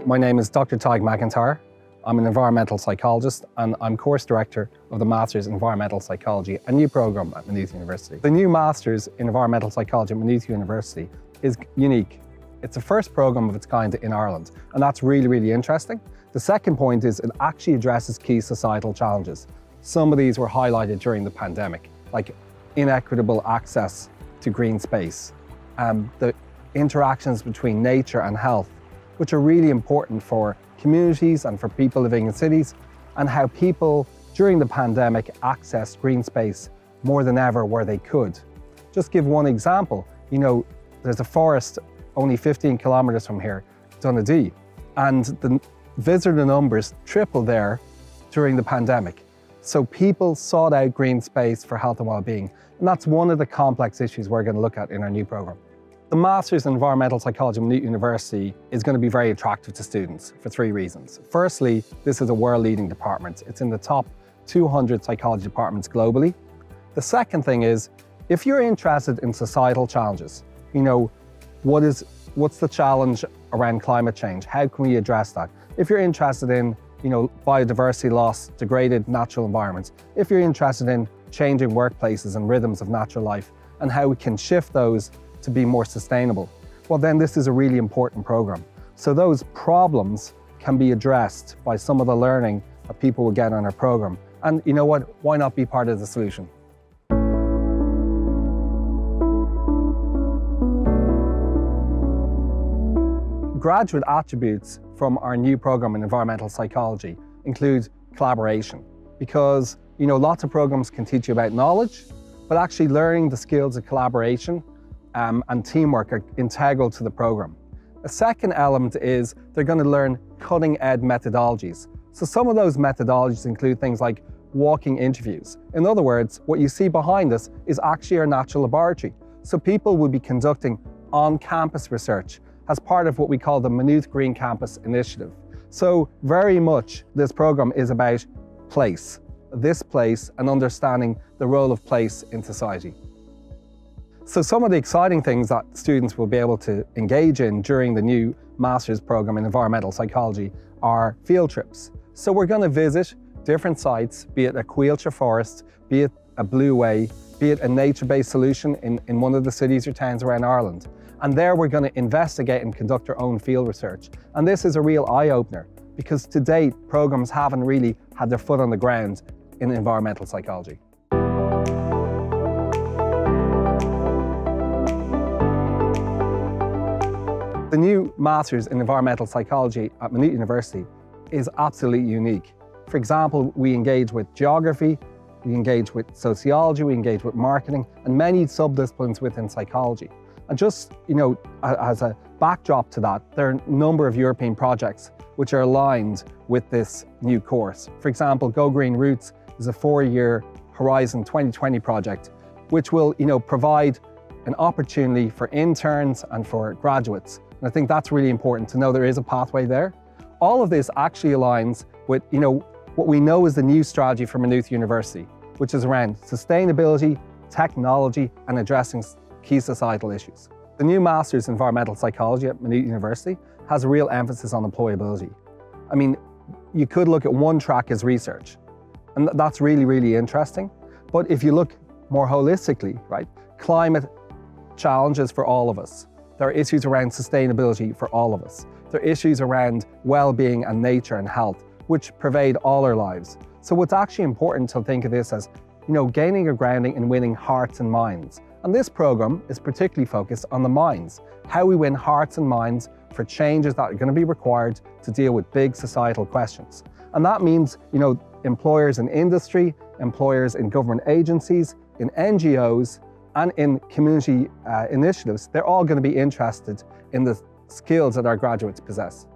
My name is Dr. Tadgh MacIntyre. I'm an environmental psychologist and I'm course director of the Masters in Environmental Psychology, a new program at Maynooth University. The new Masters in Environmental Psychology at Maynooth University is unique. It's the first program of its kind in Ireland, and that's really, really interesting. The second point is it actually addresses key societal challenges. Some of these were highlighted during the pandemic, like inequitable access to green space, the interactions between nature and health, which are really important for communities and for people living in cities, and how people during the pandemic accessed green space more than ever where they could. Just give one example, there's a forest only 15 kilometres from here, Donaghadee, and the visitor numbers tripled there during the pandemic. So people sought out green space for health and well-being, and that's one of the complex issues we're going to look at in our new programme. The Masters in Environmental Psychology at Maynooth University is going to be very attractive to students for three reasons. Firstly, this is a world-leading department. It's in the top 200 psychology departments globally. The second thing is, if you're interested in societal challenges, what's the challenge around climate change? How can we address that? If you're interested in, biodiversity loss, degraded natural environments, if you're interested in changing workplaces and rhythms of natural life and how we can shift those to be more sustainable, well then this is a really important program. So those problems can be addressed by some of the learning that people will get on our program. And you know what, why not be part of the solution? Graduate attributes from our new program in environmental psychology include collaboration, because lots of programs can teach you about knowledge, but actually learning the skills of collaboration and teamwork are integral to the program. A second element is they're going to learn cutting-edge methodologies. So some of those methodologies include things like walking interviews. In other words, what you see behind us is actually our natural laboratory. So people will be conducting on-campus research as part of what we call the Maynooth Green Campus Initiative. So very much this program is about place, this place, and understanding the role of place in society. So some of the exciting things that students will be able to engage in during the new Master's program in Environmental Psychology are field trips. So we're going to visit different sites, be it a Quailshire forest, be it a Blue Way, be it a nature-based solution in one of the cities or towns around Ireland. And there we're going to investigate and conduct our own field research. And this is a real eye-opener, because to date, programs haven't really had their foot on the ground in environmental psychology. The new Masters in Environmental Psychology at Maynooth University is absolutely unique. For example, we engage with geography, we engage with sociology, we engage with marketing, and many subdisciplines within psychology. And just, as a backdrop to that, there are a number of European projects which are aligned with this new course. For example, Go Green Roots is a 4-year Horizon 2020 project, which will, provide an opportunity for interns and for graduates. And I think that's really important to know there is a pathway there. All of this actually aligns with, what we know is the new strategy for Maynooth University, which is around sustainability, technology, and addressing key societal issues. The new Masters in Environmental Psychology at Maynooth University has a real emphasis on employability. I mean, you could look at one track as research, and that's really, really interesting. But if you look more holistically, right, climate challenges for all of us. There are issues around sustainability for all of us. There are issues around well-being and nature and health, which pervade all our lives. So what's actually important to think of this as, gaining a grounding in winning hearts and minds. And this program is particularly focused on the minds, how we win hearts and minds for changes that are going to be required to deal with big societal questions. And that means, employers in industry, employers in government agencies, in NGOs, and in community initiatives, they're all going to be interested in the skills that our graduates possess.